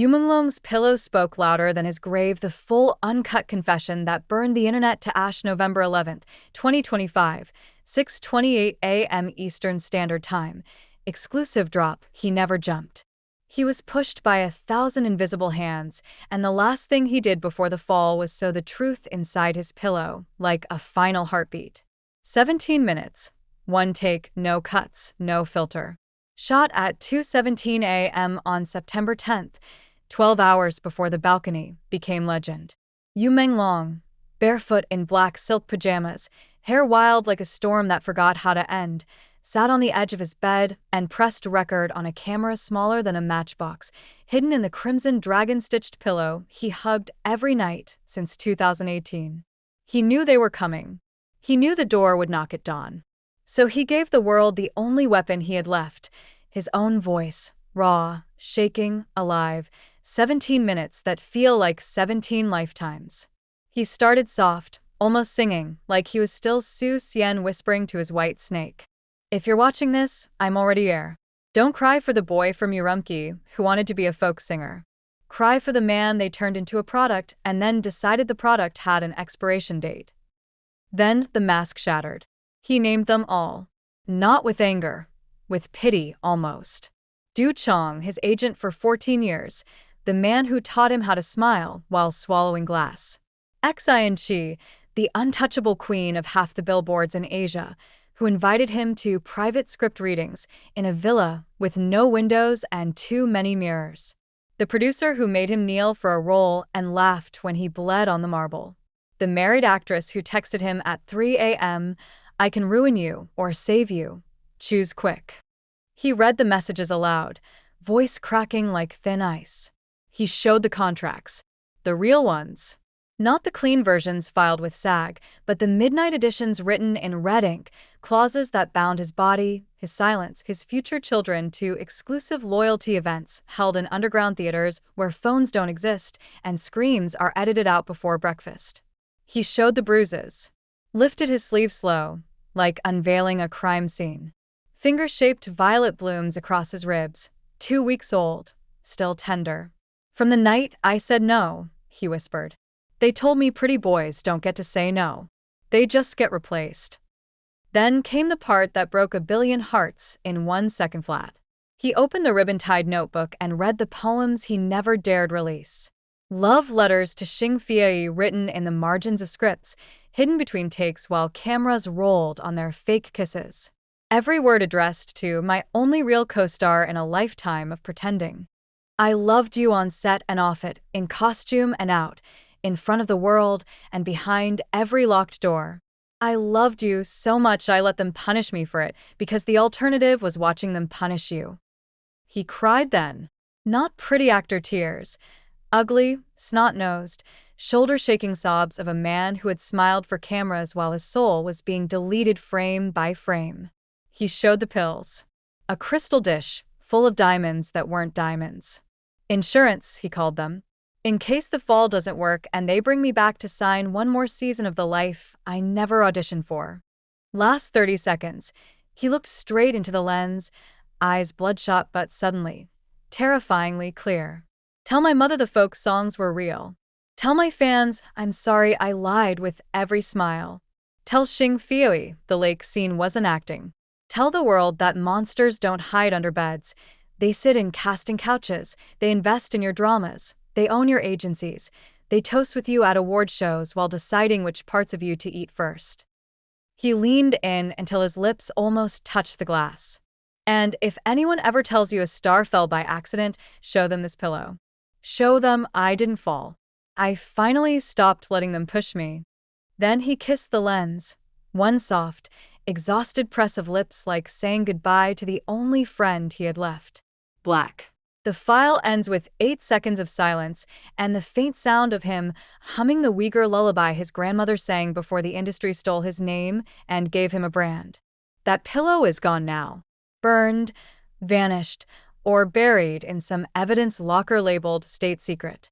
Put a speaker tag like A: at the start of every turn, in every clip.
A: Menglong's pillow spoke louder than his grave, the full, uncut confession that burned the internet to ash. November 11th, 2025, 6:28 a.m. Eastern Standard Time. Exclusive drop: he never jumped. He was pushed by 1,000 invisible hands, and the last thing he did before the fall was sow the truth inside his pillow, like a final heartbeat. 17 minutes. One take, no cuts, no filter. Shot at 2:17 a.m. on September 10th, 12 hours before the balcony became legend. Menglong, barefoot in black silk pajamas, hair wild like a storm that forgot how to end, sat on the edge of his bed and pressed record on a camera smaller than a matchbox, hidden in the crimson dragon-stitched pillow he hugged every night since 2018. He knew they were coming. He knew the door would knock at dawn. So he gave the world the only weapon he had left, his own voice, raw, shaking, alive, 17 minutes that feel like 17 lifetimes. He started soft, almost singing, like he was still Su Xian whispering to his white snake. If you're watching this, I'm already here. Don't cry for the boy from Urumqi who wanted to be a folk singer. Cry for the man they turned into a product and then decided the product had an expiration date. Then the mask shattered. He named them all. Not with anger, with pity almost. Du Chong, his agent for 14 years, the man who taught him how to smile while swallowing glass. Xin, the untouchable queen of half the billboards in Asia, who invited him to private script readings in a villa with no windows and too many mirrors. The producer who made him kneel for a role and laughed when he bled on the marble. The married actress who texted him at 3 a.m., "I can ruin you or save you. Choose quick." He read the messages aloud, voice cracking like thin ice. He showed the contracts, the real ones. Not the clean versions filed with SAG, but the midnight editions written in red ink, clauses that bound his body, his silence, his future children to exclusive loyalty events held in underground theaters where phones don't exist and screams are edited out before breakfast. He showed the bruises, lifted his sleeve slow, like unveiling a crime scene. Finger-shaped violet blooms across his ribs, 2 weeks old, still tender. "From the night I said no," he whispered. "They told me pretty boys don't get to say no. They just get replaced." Then came the part that broke 1 billion hearts in 1 second flat. He opened the ribbon-tied notebook and read the poems he never dared release. Love letters to Xing Fei written in the margins of scripts, hidden between takes while cameras rolled on their fake kisses. Every word addressed to my only real co-star in a lifetime of pretending. I loved you on set and off it, in costume and out, in front of the world and behind every locked door. I loved you so much I let them punish me for it, because the alternative was watching them punish you. He cried then. Not pretty actor tears. Ugly, snot-nosed, shoulder-shaking sobs of a man who had smiled for cameras while his soul was being deleted frame by frame. He showed the pills. A crystal dish, full of diamonds that weren't diamonds. Insurance, he called them. In case the fall doesn't work and they bring me back to sign one more season of the life I never auditioned for. Last 30 seconds, he looked straight into the lens, eyes bloodshot but suddenly, terrifyingly clear. Tell my mother the folk songs were real. Tell my fans I'm sorry I lied with every smile. Tell Xing Fei the lake scene wasn't acting. Tell the world that monsters don't hide under beds. They sit in casting couches, they invest in your dramas, they own your agencies, they toast with you at award shows while deciding which parts of you to eat first. He leaned in until his lips almost touched the glass. And if anyone ever tells you a star fell by accident, show them this pillow. Show them I didn't fall. I finally stopped letting them push me. Then he kissed the lens, one soft, exhausted press of lips like saying goodbye to the only friend he had left. Black. The file ends with 8 seconds of silence and the faint sound of him humming the Uyghur lullaby his grandmother sang before the industry stole his name and gave him a brand. That pillow is gone now. Burned, vanished, or buried in some evidence locker labeled state secret.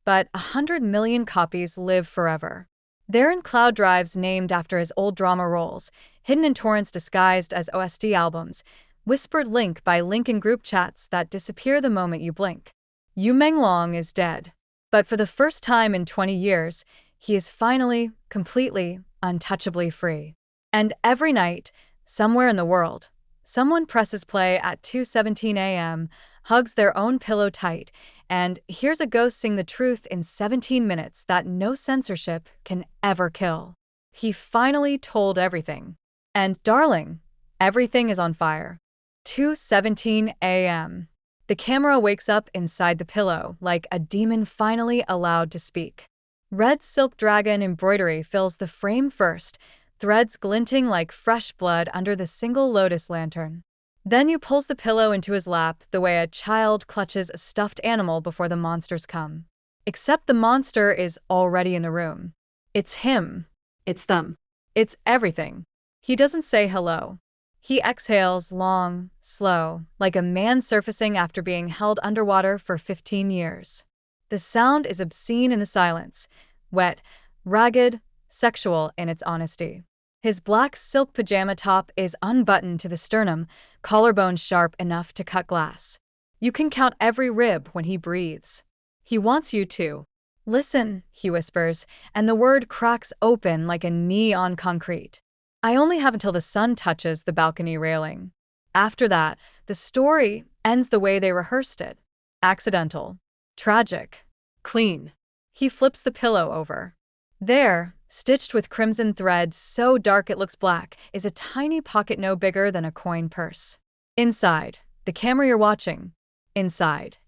A: But 100 million copies live forever. They're in cloud drives named after his old drama roles, hidden in torrents disguised as OST albums, whispered link by link in group chats that disappear the moment you blink. Menglong is dead. But for the first time in 20 years, he is finally, completely, untouchably free. And every night, somewhere in the world, someone presses play at 2:17 a.m., hugs their own pillow tight, and hears a ghost sing the truth in 17 minutes that no censorship can ever kill. He finally told everything. And darling, everything is on fire. 2:17 a.m. The camera wakes up inside the pillow like a demon finally allowed to speak. Red silk dragon embroidery fills the frame first, threads glinting like fresh blood under the single lotus lantern. Then you pulls the pillow into his lap the way a child clutches a stuffed animal before the monsters come. Except the monster is already in the room. It's him.
B: It's them.
A: It's everything. He doesn't say hello. He exhales long, slow, like a man surfacing after being held underwater for 15 years. The sound is obscene in the silence, wet, ragged, sexual in its honesty. His black silk pajama top is unbuttoned to the sternum, collarbones sharp enough to cut glass. You can count every rib when he breathes. He wants you to. Listen, he whispers, and the word cracks open like a knee on concrete. I only have until the sun touches the balcony railing. After that, the story ends the way they rehearsed it. Accidental. Tragic.
B: Clean.
A: He flips the pillow over. There, stitched with crimson thread so dark it looks black, is a tiny pocket no bigger than a coin purse. Inside, the camera you're watching. Inside,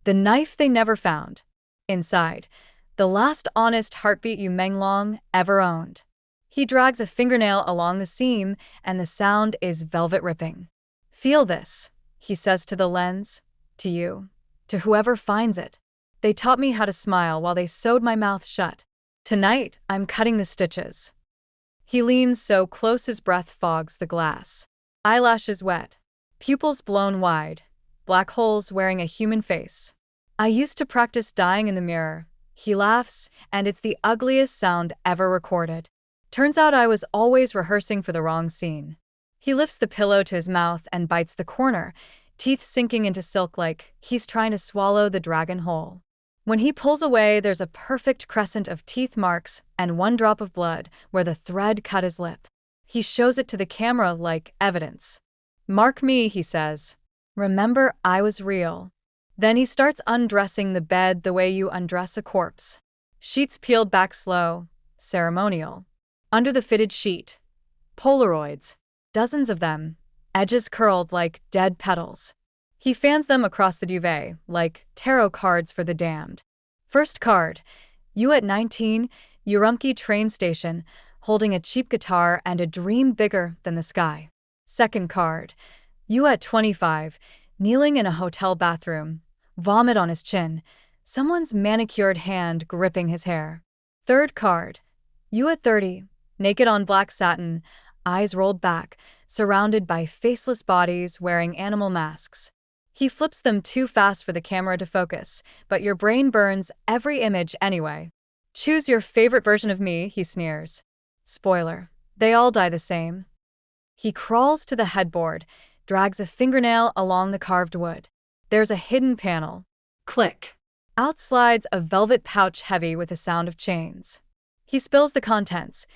A: the knife they never found. Inside, the last honest heartbeat Menglong ever owned. He drags a fingernail along the seam, and the sound is velvet ripping. Feel this, he says to the lens, to you, to whoever finds it. They taught me how to smile while they sewed my mouth shut. Tonight, I'm cutting the stitches. He leans so close his breath fogs the glass. Eyelashes wet. Pupils blown wide. Black holes wearing a human face. I used to practice dying in the mirror. He laughs, and it's the ugliest sound ever recorded. Turns out I was always rehearsing for the wrong scene. He lifts the pillow to his mouth and bites the corner, teeth sinking into silk like he's trying to swallow the dragon whole. When he pulls away, there's a perfect crescent of teeth marks and one drop of blood where the thread cut his lip. He shows it to the camera like evidence. Mark me, he says. Remember, I was real. Then he starts undressing the bed the way you undress a corpse. Sheets peeled back slow, ceremonial. Under the fitted sheet, Polaroids, dozens of them, edges curled like dead petals. He fans them across the duvet, like tarot cards for the damned. First card, you at 19, Urumqi train station, holding a cheap guitar and a dream bigger than the sky. Second card, you at 25, kneeling in a hotel bathroom, vomit on his chin, someone's manicured hand gripping his hair. Third card, you at 30, naked on black satin, eyes rolled back, surrounded by faceless bodies wearing animal masks. He flips them too fast for the camera to focus, but your brain burns every image anyway. Choose your favorite version of me, he sneers. Spoiler, they all die the same. He crawls to the headboard, drags a fingernail along the carved wood. There's a hidden panel.
B: Click.
A: Out slides a velvet pouch heavy with the sound of chains. He spills the contents.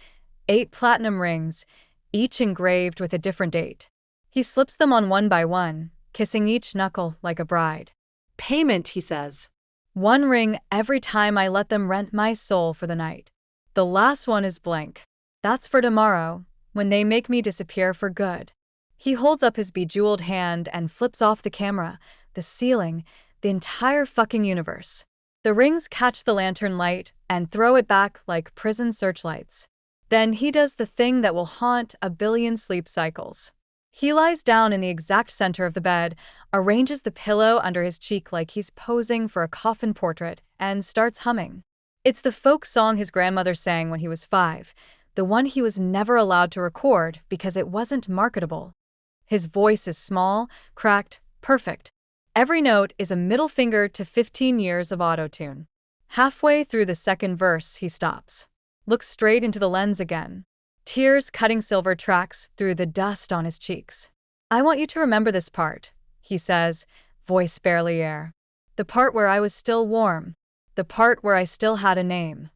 A: 8 platinum rings, each engraved with a different date. He slips them on one by one, kissing each knuckle like a bride.
B: Payment, he says.
A: 1 ring every time I let them rent my soul for the night. The last one is blank. That's for tomorrow, when they make me disappear for good. He holds up his bejeweled hand and flips off the camera, the ceiling, the entire fucking universe. The rings catch the lantern light and throw it back like prison searchlights. Then he does the thing that will haunt a billion sleep cycles. He lies down in the exact center of the bed, arranges the pillow under his cheek like he's posing for a coffin portrait, and starts humming. It's the folk song his grandmother sang when he was 5, the one he was never allowed to record because it wasn't marketable. His voice is small, cracked, perfect. Every note is a middle finger to 15 years of autotune. Halfway through the second verse, he stops. Looks straight into the lens again. Tears cutting silver tracks through the dust on his cheeks. I want you to remember this part, he says, voice barely air. The part where I was still warm. The part where I still had a name.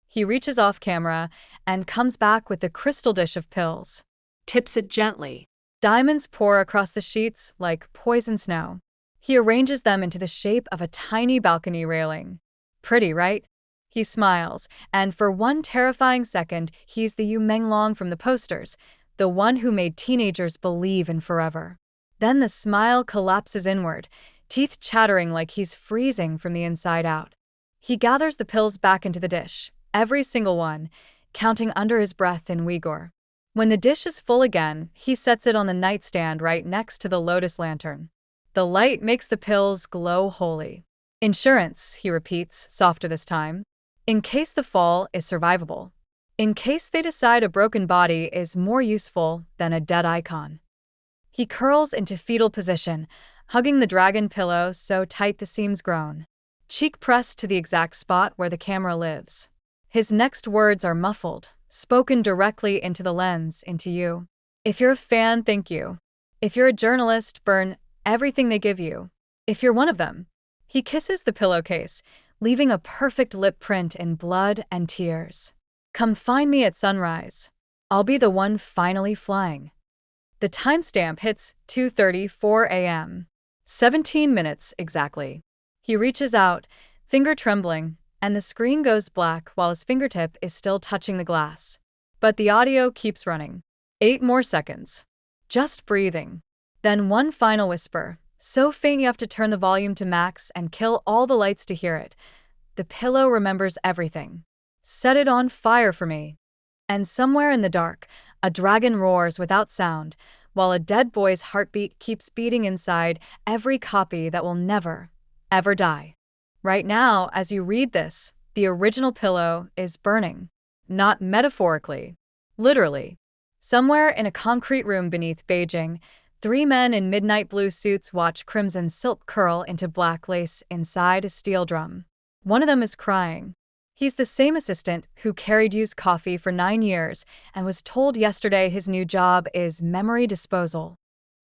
A: He reaches off camera and comes back with the crystal dish of pills.
B: Tips it gently.
A: Diamonds pour across the sheets like poison snow. He arranges them into the shape of a tiny balcony railing. Pretty, right? He smiles, and for one terrifying second, he's the Menglong from the posters, the one who made teenagers believe in forever. Then the smile collapses inward, teeth chattering like he's freezing from the inside out. He gathers the pills back into the dish, every single one, counting under his breath in Uyghur. When the dish is full again, he sets it on the nightstand right next to the lotus lantern. The light makes the pills glow wholly. Insurance, he repeats, softer this time. In case the fall is survivable. In case they decide a broken body is more useful than a dead icon. He curls into fetal position, hugging the dragon pillow so tight the seams groan. Cheek pressed to the exact spot where the camera lives. His next words are muffled, spoken directly into the lens, into you. If you're a fan, thank you. If you're a journalist, burn everything they give you. If you're one of them. He kisses the pillowcase, leaving a perfect lip print in blood and tears. Come find me at sunrise. I'll be the one finally flying. The timestamp hits 2:34 a.m. 17 minutes exactly. He reaches out, finger trembling, and the screen goes black while his fingertip is still touching the glass. But the audio keeps running. 8 more seconds. Just breathing. Then one final whisper, so faint you have to turn the volume to max and kill all the lights to hear it. The pillow remembers everything. Set it on fire for me. And somewhere in the dark, a dragon roars without sound, while a dead boy's heartbeat keeps beating inside every copy that will never, ever die. Right now, as you read this, the original pillow is burning. Not metaphorically. Literally. Somewhere in a concrete room beneath Beijing, 3 men in midnight blue suits watch crimson silk curl into black lace inside a steel drum. One of them is crying. He's the same assistant who carried Yu's coffee for 9 years and was told yesterday his new job is memory disposal.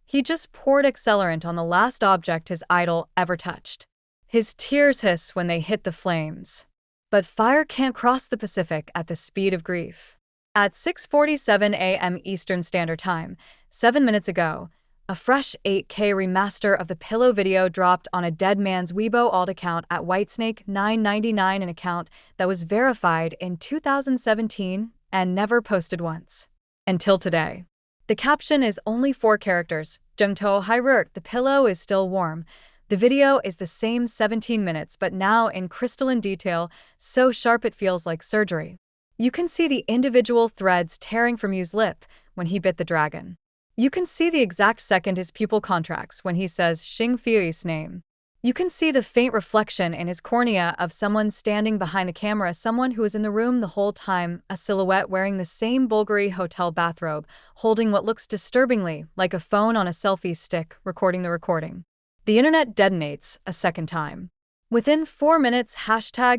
A: He just poured accelerant on the last object his idol ever touched. His tears hiss when they hit the flames. But fire can't cross the Pacific at the speed of grief. At 6:47 a.m. Eastern Standard Time, 7 minutes ago, a fresh 8K remaster of the pillow video dropped on a dead man's Weibo alt account at Whitesnake 999, an account that was verified in 2017 and never posted once. Until today. The caption is only 4 characters. Jungto Hairurt, the pillow is still warm. The video is the same 17 minutes but now in crystalline detail, so sharp it feels like surgery. You can see the individual threads tearing from Yu's lip when he bit the dragon. You can see the exact second his pupil contracts when he says Xing Fui's name. You can see the faint reflection in his cornea of someone standing behind the camera, someone who was in the room the whole time, a silhouette wearing the same Bulgari hotel bathrobe, holding what looks disturbingly like a phone on a selfie stick, recording the recording. The internet detonates a second time. Within 4 minutes,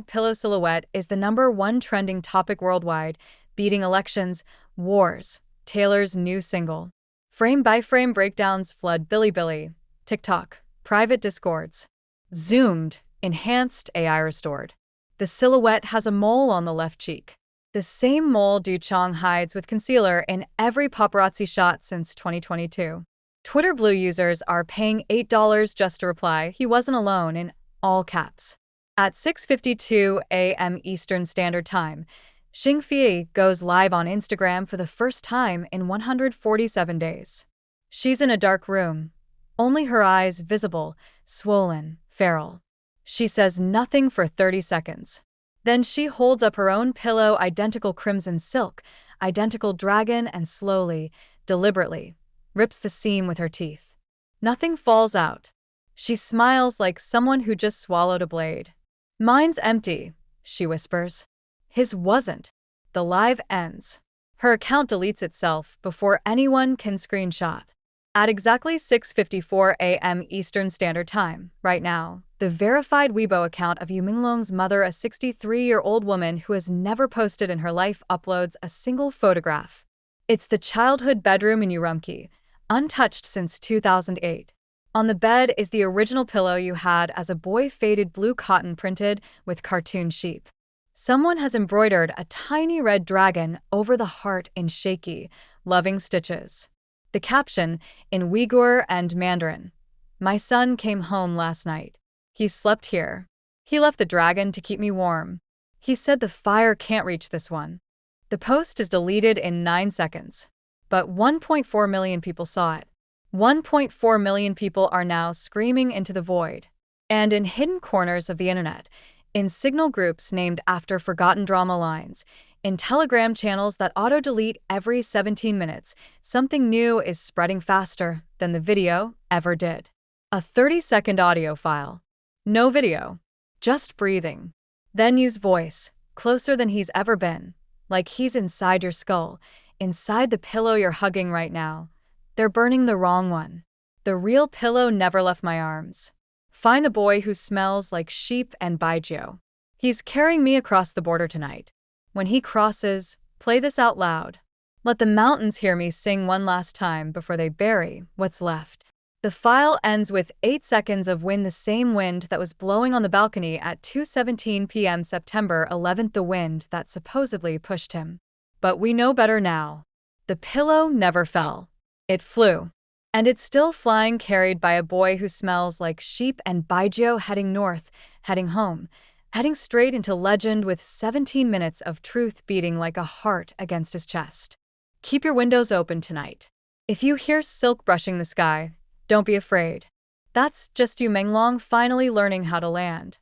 A: #pillow silhouette is the #1 trending topic worldwide, beating elections, wars, Taylor's new single. Frame-by-frame breakdowns flood Bilibili, TikTok, private discords. Zoomed, enhanced, AI restored. The silhouette has a mole on the left cheek. The same mole Du Chong hides with concealer in every paparazzi shot since 2022. Twitter Blue users are paying $8 just to reply, "He wasn't alone," in all caps. At 6:52 a.m. Eastern Standard Time, Xing Fui goes live on Instagram for the first time in 147 days. She's in a dark room, only her eyes visible, swollen, feral. She says nothing for 30 seconds. Then she holds up her own pillow, identical crimson silk, identical dragon, and slowly, deliberately, rips the seam with her teeth. Nothing falls out. She smiles like someone who just swallowed a blade. "Mine's empty," she whispers. His wasn't. The live ends. Her account deletes itself before anyone can screenshot. At exactly 6:54 a.m. Eastern Standard Time, right now, the verified Weibo account of Menglong's mother, a 63-year-old woman who has never posted in her life, uploads a single photograph. It's the childhood bedroom in Urumqi, untouched since 2008. On the bed is the original pillow you had as a boy, faded blue cotton printed with cartoon sheep. Someone has embroidered a tiny red dragon over the heart in shaky, loving stitches. The caption, in Uyghur and Mandarin: "My son came home last night. He slept here. He left the dragon to keep me warm. He said the fire can't reach this one." The post is deleted in 9 seconds. But 1.4 million people saw it. 1.4 million people are now screaming into the void. And in hidden corners of the internet, in signal groups named after forgotten drama lines, in Telegram channels that auto-delete every 17 minutes, something new is spreading faster than the video ever did. A 30-second audio file. No video. Just breathing. Then use voice, closer than he's ever been. Like he's inside your skull, inside the pillow you're hugging right now. They're burning the wrong one. The real pillow never left my arms. Find the boy who smells like sheep and baijiu. He's carrying me across the border tonight. When he crosses, play this out loud. Let the mountains hear me sing one last time before they bury what's left. The file ends with 8 seconds of wind, the same wind that was blowing on the balcony at 2:17 p.m. September 11th, the wind that supposedly pushed him. But we know better now. The pillow never fell. It flew. And it's still flying, carried by a boy who smells like sheep and baijiu, heading north, heading home, heading straight into legend, with 17 minutes of truth beating like a heart against his chest. Keep your windows open tonight. If you hear silk brushing the sky, don't be afraid. That's just you, Menglong, finally learning how to land.